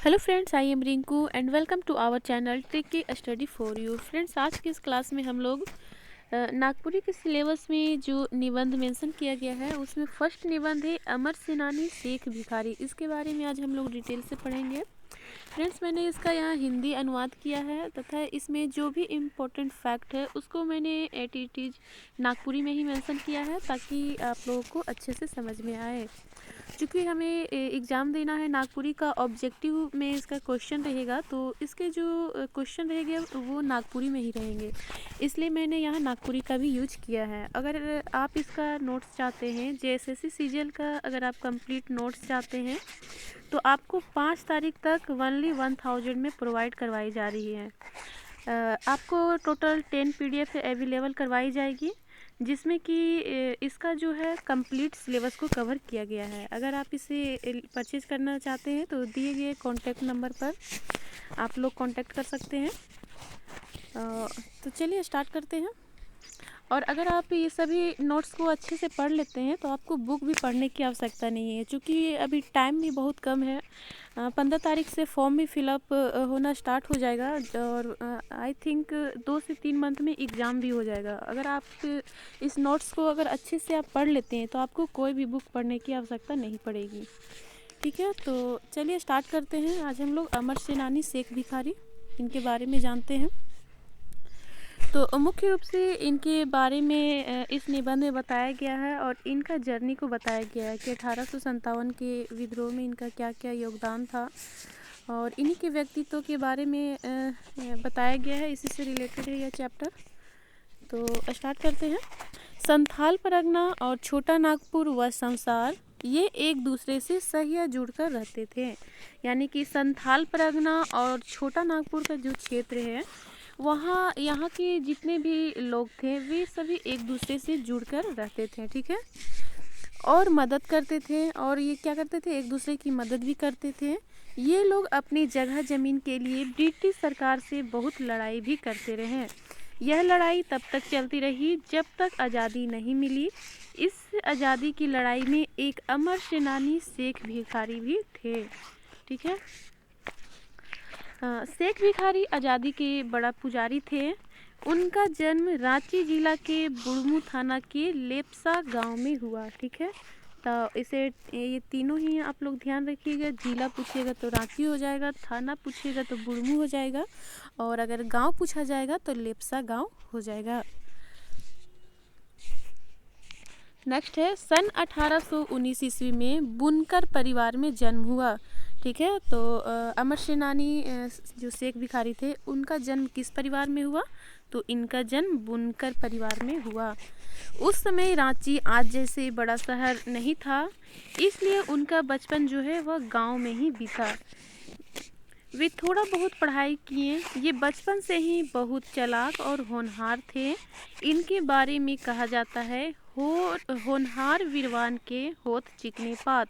Hello friends, I am Rinku and welcome to our channel tricky study for you. Friends, आज की इस class में हम लोग नागपुरी के सिलेबस में जो निबंध मेंशन किया गया है उसमें फर्स्ट निबंध है अमर सेनानी शेख भिखारी। इसके बारे में आज हम लोग डिटेल से पढ़ेंगे। फ्रेंड्स, मैंने इसका यहाँ हिंदी अनुवाद किया है तथा इसमें जो भी इम्पोर्टेंट फैक्ट है उसको मैंने एट इट इज नागपुरी में ही मेंशन किया है ताकि आप लोगों को अच्छे से समझ में आए। चूँकि हमें एग्ज़ाम देना है, नागपुरी का ऑब्जेक्टिव में इसका क्वेश्चन रहेगा, तो इसके जो क्वेश्चन रहेंगे वो नागपुरी में ही रहेंगे, इसलिए मैंने यहाँ नागपुरी का भी यूज किया है। अगर आप इसका नोट्स चाहते हैं, जेएसएससी सीजीएल का अगर आप कंप्लीट नोट्स चाहते हैं तो आपको 5 तारीख तक ओनली 1000 में प्रोवाइड करवाई जा रही है। आपको टोटल 10 PDF अवेलेबल करवाई जाएगी, जिसमें कि इसका जो है कंप्लीट सिलेबस को कवर किया गया है। अगर आप इसे परचेज करना चाहते हैं तो दिए गए कॉन्टैक्ट नंबर पर आप लोग कॉन्टैक्ट कर सकते हैं। तो चलिए स्टार्ट करते हैं। और अगर आप ये सभी नोट्स को अच्छे से पढ़ लेते हैं तो आपको बुक भी पढ़ने की आवश्यकता नहीं है, क्योंकि अभी टाइम भी बहुत कम है। 15 तारीख से फॉर्म भी फिलअप होना स्टार्ट हो जाएगा और आई थिंक 2 से 3 मंथ में एग्ज़ाम भी हो जाएगा। अगर आप इस नोट्स को अगर अच्छे से आप पढ़ लेते हैं तो आपको कोई भी बुक पढ़ने की आवश्यकता नहीं पड़ेगी। ठीक है, तो चलिए स्टार्ट करते हैं। आज हम लोग अमर सेनानी शेख भिखारी इनके बारे में जानते हैं। तो मुख्य रूप से इनके बारे में इस निबंध में बताया गया है और इनका जर्नी को बताया गया है कि 1857 के विद्रोह में इनका क्या क्या योगदान था और इन्हीं के व्यक्तित्व के बारे में बताया गया है। इसी से रिलेटेड है यह चैप्टर। तो स्टार्ट करते हैं। संथाल परगना और छोटा नागपुर व संसार ये एक दूसरे से सहिया जुड़कर रहते थे। यानी कि संथाल परगना और छोटा नागपुर का जो क्षेत्र है वहाँ यहाँ के जितने भी लोग थे वे सभी एक दूसरे से जुड़कर रहते थे। ठीक है, और मदद करते थे। और ये क्या करते थे, एक दूसरे की मदद भी करते थे। ये लोग अपनी जगह ज़मीन के लिए ब्रिटिश सरकार से बहुत लड़ाई भी करते रहे। यह लड़ाई तब तक चलती रही जब तक आज़ादी नहीं मिली। इस आज़ादी की लड़ाई में एक अमर सेनानी शेख भिखारी भी थे। ठीक है, शेख भिखारी आज़ादी के बड़ा पुजारी थे। उनका जन्म रांची जिला के बुढ़मू थाना के लेपसा गांव में हुआ। ठीक है, तो इसे ये तीनों ही आप लोग ध्यान रखिएगा। जिला पूछिएगा तो रांची हो जाएगा, थाना पूछिएगा तो बुढ़मू हो जाएगा, और अगर गांव पूछा जाएगा तो लेपसा गांव हो जाएगा। नेक्स्ट है, सन 1819 ईस्वी में बुनकर परिवार में जन्म हुआ। ठीक है, तो अमर सेनानी जो शेख भिखारी थे उनका जन्म किस परिवार में हुआ, तो इनका जन्म बुनकर परिवार में हुआ। उस समय रांची आज जैसे बड़ा शहर नहीं था, इसलिए उनका बचपन जो है वह गांव में ही बीता। वे थोड़ा बहुत पढ़ाई किए। ये बचपन से ही बहुत चालाक और होनहार थे। इनके बारे में कहा जाता है होनहार वीरवान के होत चिकने पात।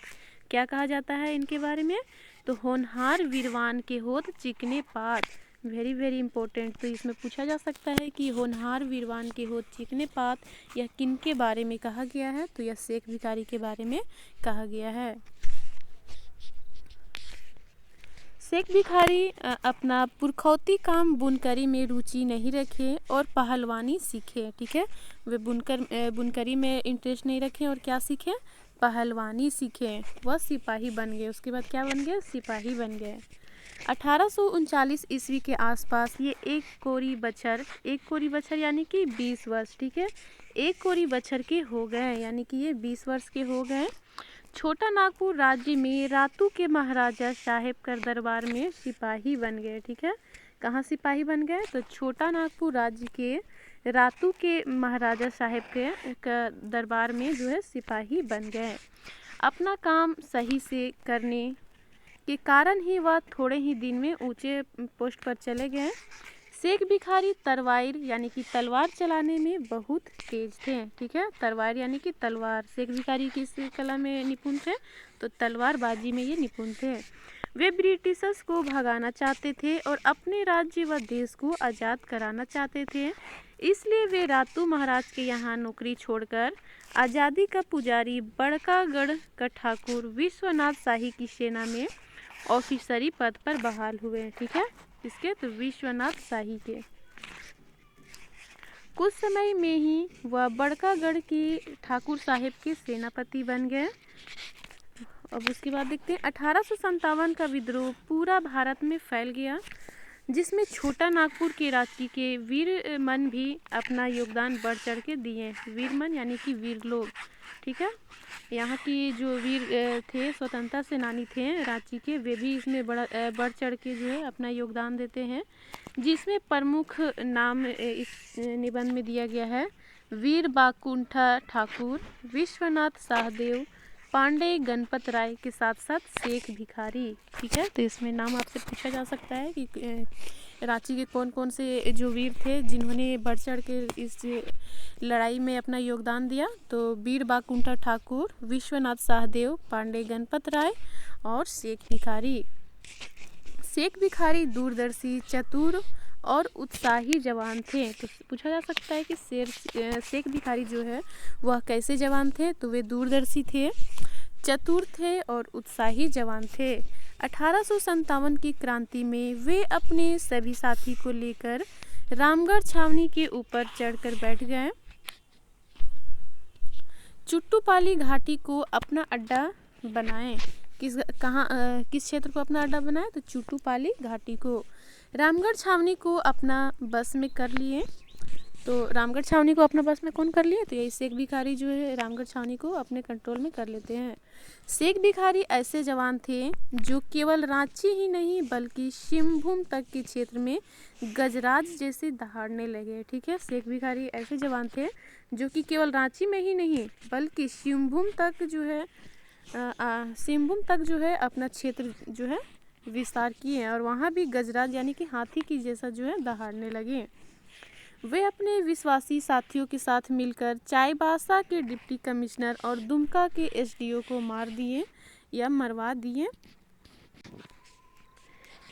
क्या कहा जाता है इनके बारे में, तो होनहार वीरवान के होत चिकने पात। Very very important. तो इसमें पूछा जा सकता है कि होनहार वीरवान के होत चिकने पात यह किन के बारे में कहा गया है, तो यह शेख भिखारी के बारे में कहा गया है। शेख भिखारी अपना पुरखौती काम बुनकरी में रुचि नहीं रखे और पहलवानी सीखे। ठीक है, वे बुनकरी में इंटरेस्ट नहीं रखे और क्या सीखे, पहलवानी सीखे। वह सिपाही बन गए। उसके बाद क्या बन गए, सिपाही बन गए। 1839 ईस्वी के आसपास ये एक कोरी बछर यानी कि 20 वर्ष। ठीक है, एक कोरी बछर के हो गए, यानी कि ये 20 वर्ष के हो गए। छोटा नागपुर राज्य में रातू के महाराजा साहेब कर दरबार में सिपाही बन गए। ठीक है, कहाँ सिपाही बन गए, तो छोटा नागपुर राज्य के रातू के महाराजा साहेब के दरबार में जो है सिपाही बन गए। अपना काम सही से करने के कारण ही वह थोड़े ही दिन में ऊंचे पोस्ट पर चले गए। शेख भिखारी तलवार यानी कि तलवार चलाने में बहुत तेज थे। ठीक है, तलवार यानी कि तलवार। शेख भिखारी किस कला में निपुण थे, तो तलवारबाजी में ये निपुण थे। वे ब्रिटिशर्स को भगाना चाहते थे और अपने राज्य व देश को आज़ाद कराना चाहते थे। इसलिए वे रातू महाराज के यहाँ नौकरी छोड़कर आज़ादी का पुजारी बड़कागढ़ का ठाकुर विश्वनाथ शाही की सेना में ऑफिसरी पद पर बहाल हुए। ठीक है, इसके तो विश्वनाथ शाही के। कुछ समय में ही वह बड़कागढ़ की ठाकुर साहेब के सेनापति बन गए। अब उसके बाद देखते हैं 1857 का विद्रोह पूरा भारत में फैल गया, जिसमें छोटा नागपुर के रांची के वीरमन भी अपना योगदान बढ़ चढ़ के दिए। वीरमन यानी कि वीर लोग। ठीक है, यहाँ की जो वीर थे, स्वतंत्रता सेनानी थे रांची के, वे भी इसमें बढ़ चढ़ के जो है अपना योगदान देते हैं, जिसमें प्रमुख नाम इस निबंध में दिया गया है वीर बाकुंठा ठाकुर, विश्वनाथ सहदेव, पांडे गणपत राय के साथ साथ शेख भिखारी। ठीक है, तो इसमें नाम आपसे पूछा जा सकता है कि रांची के कौन कौन से जो वीर थे जिन्होंने बढ़ चढ़ के इस लड़ाई में अपना योगदान दिया। तो वीर बाकुंठा ठाकुर, विश्वनाथ सहदेव, पांडे गणपत राय और शेख भिखारी। शेख भिखारी दूरदर्शी, चतुर और उत्साही जवान थे। तो पूछा जा सकता है कि शेख भिखारी जो है वह कैसे जवान थे। तो वे दूरदर्शी थे, चतुर थे और उत्साही जवान थे। 1857 की क्रांति में वे अपने सभी साथी को लेकर रामगढ़ छावनी के ऊपर चढ़कर बैठ गए। चुट्टूपाली घाटी को अपना अड्डा बनाए। किस क्षेत्र को अपना अड्डा बनाए? तो चुट्टूपाली घाटी को। रामगढ़ छावनी को अपना बस में कर लिए। तो रामगढ़ छावनी को अपना बस में कौन कर लिए? तो यही शेख भिखारी जो है रामगढ़ छावनी को अपने कंट्रोल में कर लेते हैं। शेख भिखारी ऐसे जवान थे जो केवल रांची ही नहीं बल्कि सिंहभूम तक के क्षेत्र में गजराज जैसे दहाड़ने लगे। ठीक है, शेख भिखारी ऐसे जवान थे जो कि केवल रांची में ही नहीं बल्कि सिंहभूम तक जो है अपना क्षेत्र जो है विस्तार किए और वहाँ भी गजराज यानी कि हाथी की जैसा जो है दहाड़ने लगे। वे अपने विश्वासी साथियों के साथ मिलकर चाईबासा के डिप्टी कमिश्नर और दुमका के एसडीओ को मार दिए या मरवा दिए।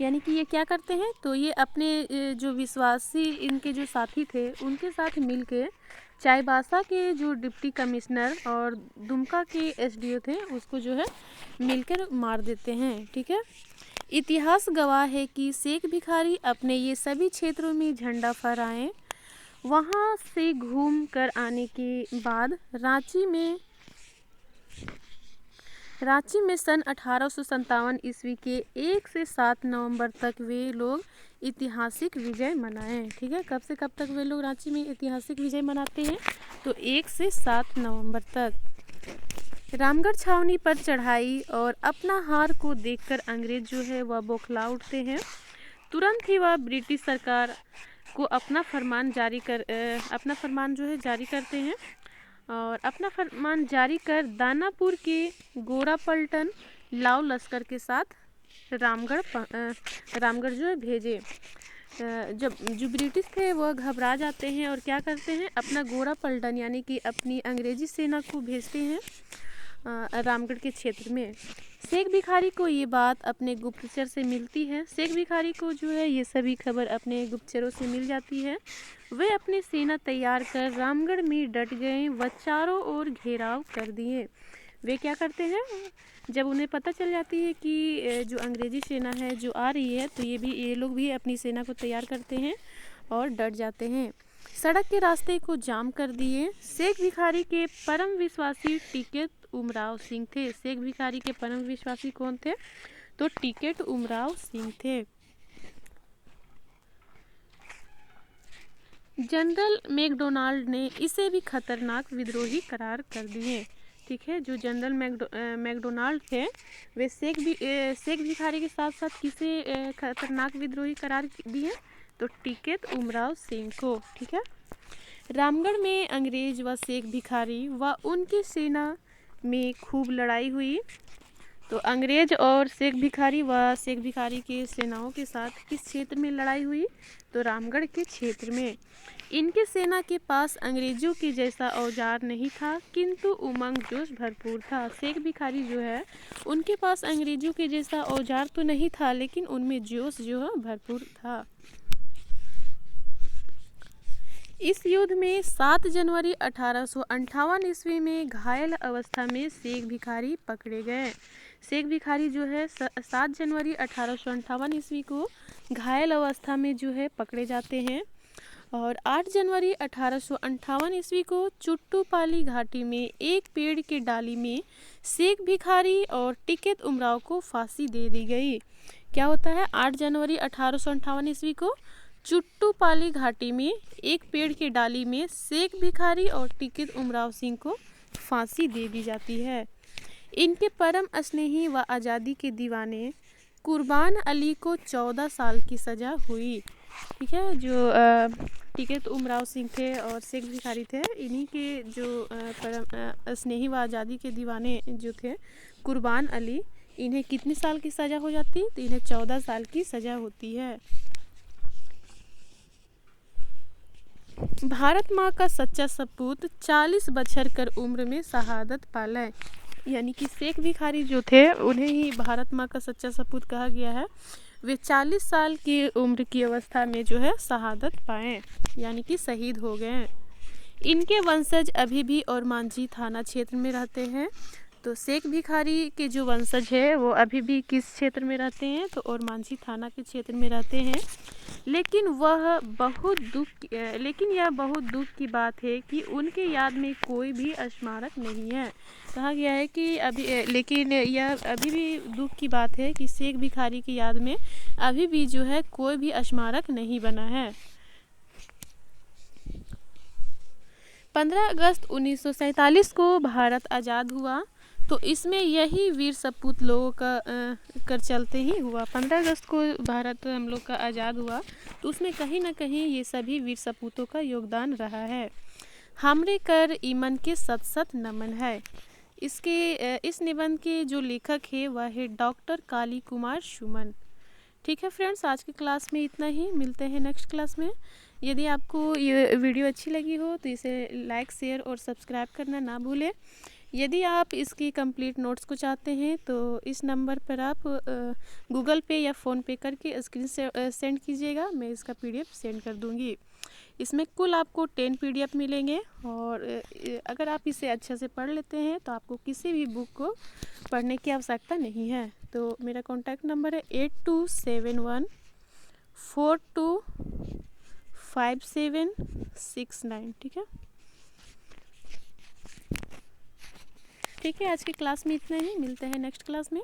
यानी कि ये क्या करते हैं? तो ये अपने जो विश्वासी इनके जो साथी थे उनके साथ मिलकर चाईबासा के जो डिप्टी कमिश्नर और दुमका के एसडीओ थे उसको जो है मिलकर मार देते हैं। ठीक है, इतिहास गवाह है कि शेख भिखारी अपने ये सभी क्षेत्रों में झंडा फहराए। वहाँ से घूम कर आने के बाद रांची में सन 1857 ईस्वी के 1 से 7 नवंबर तक वे लोग ऐतिहासिक विजय मनाए। ठीक है, कब से कब तक वे लोग रांची में ऐतिहासिक विजय मनाते हैं? तो 1 से 7 नवंबर तक। रामगढ़ छावनी पर चढ़ाई और अपना हार को देखकर अंग्रेज जो है वह बौखला उठते हैं। तुरंत ही वह ब्रिटिश सरकार को अपना फरमान जारी करते हैं और अपना फरमान जारी कर दानापुर के गोरापल्टन लाव लश्कर के साथ रामगढ़ जो है भेजे। जब जो ब्रिटिश थे वह घबरा जाते हैं और क्या करते हैं? अपना गोरापल्टन यानी कि अपनी अंग्रेजी सेना को भेजते हैं रामगढ़ के क्षेत्र में। शेख भिखारी को ये बात अपने गुप्तचर से मिलती है। शेख भिखारी को जो है ये सभी खबर अपने गुप्तचरों से मिल जाती है। वे अपनी सेना तैयार कर रामगढ़ में डट गए व चारों ओर घेराव कर दिए। वे क्या करते हैं? जब उन्हें पता चल जाती है कि जो अंग्रेजी सेना है जो आ रही है, तो ये लोग भी अपनी सेना को तैयार करते हैं और डट जाते हैं। सड़क के रास्ते को जाम कर दिए। शेख भिखारी के परम विश्वासी टिकैत उमराव सिंह थे। शेख भिखारी के परम विश्वासी कौन थे? तो टिकैत उमराव सिंह थे। जनरल मैकडोनाल्ड ने इसे भी खतरनाक विद्रोही करार कर दिए। ठीक है, जो जनरल मैकडोनाल्ड थे वे शेख भिखारी के साथ साथ किसे खतरनाक विद्रोही करार दिए? तो टिकैत उमराव सिंह को। ठीक है, रामगढ़ में अंग्रेज व शेख भिखारी व उनकी सेना में खूब लड़ाई हुई। तो अंग्रेज और शेख भिखारी के सेनाओं के साथ किस क्षेत्र में लड़ाई हुई? तो रामगढ़ के क्षेत्र में। इनके सेना के पास अंग्रेजों के जैसा औजार नहीं था किंतु उमंग जोश भरपूर था। शेख भिखारी जो है उनके पास अंग्रेजों के जैसा औजार तो नहीं था लेकिन उनमें जोश जो है भरपूर था। इस युद्ध में 7 जनवरी 1858 ईस्वी में घायल अवस्था में शेख भिखारी पकड़े गए। शेख भिखारी जो है 7 जनवरी 1858 ईस्वी को घायल अवस्था में जो है पकड़े जाते हैं और 8 जनवरी 1858 ईस्वी को चुट्टूपाली घाटी में एक पेड़ के डाली में शेख भिखारी और टिकैत उमराव को फांसी दे दी गई। क्या होता है, 8 जनवरी 1858 ईस्वी को चुट्टूपाली घाटी में एक पेड़ के डाली में शेख भिखारी और टिकैत उमराव सिंह को फांसी दे दी जाती है। इनके परम स्नेही व आज़ादी के दीवाने कुर्बान अली को 14 साल की सज़ा हुई। ठीक है, जो टिकैत उमराव सिंह थे और शेख भिखारी थे, इन्हीं के जो परम स्नेही व आज़ादी के दीवाने जो थे कुर्बान अली, इन्हें कितने साल की सज़ा हो जाती है, तो इन्हें 14 साल की सज़ा होती है। भारत माँ का सच्चा सपूत 40 बछर कर उम्र में शहादत पाले, यानी कि शेख भिखारी जो थे उन्हें ही भारत माँ का सच्चा सपूत कहा गया है। वे 40 साल की उम्र की अवस्था में जो है शहादत पाएँ, यानी कि शहीद हो गए। इनके वंशज अभी भी और मांझी थाना क्षेत्र में रहते हैं। तो शेख भिखारी के जो वंशज है वो अभी भी किस क्षेत्र में रहते हैं, तो और मांझी थाना के क्षेत्र में रहते हैं। लेकिन यह बहुत दुख की बात है कि उनके याद में कोई भी स्मारक नहीं है। कहा गया है कि लेकिन यह अभी भी दुख की बात है कि शेख भिखारी की याद में अभी भी जो है कोई भी स्मारक नहीं बना है। 15 अगस्त 1947 को भारत आज़ाद हुआ, तो इसमें यही वीर सपूत लोगों का कर चलते ही हुआ। 15 अगस्त को भारत हम लोग का आज़ाद हुआ, तो उसमें कहीं ना कहीं ये सभी वीर सपूतों का योगदान रहा है। हमरे कर ईमन के सत सत नमन है। इस निबंध के जो लेखक है वह है डॉक्टर काली कुमार सुमन। ठीक है फ्रेंड्स, आज की क्लास में इतना ही, मिलते हैं नेक्स्ट क्लास में। यदि आपको ये वीडियो अच्छी लगी हो तो इसे लाइक, शेयर और सब्सक्राइब करना ना भूलें। यदि आप इसकी कंप्लीट नोट्स को चाहते हैं तो इस नंबर पर आप गूगल पे या फ़ोन पे करके स्क्रीन से सेंड कीजिएगा, मैं इसका PDF सेंड कर दूंगी। इसमें कुल आपको 10 PDF मिलेंगे और अगर आप इसे अच्छे से पढ़ लेते हैं तो आपको किसी भी बुक को पढ़ने की आवश्यकता नहीं है। तो मेरा कॉन्टैक्ट नंबर है 8271425769। ठीक है, आज की क्लास में इतना ही, मिलते हैं नेक्स्ट क्लास में।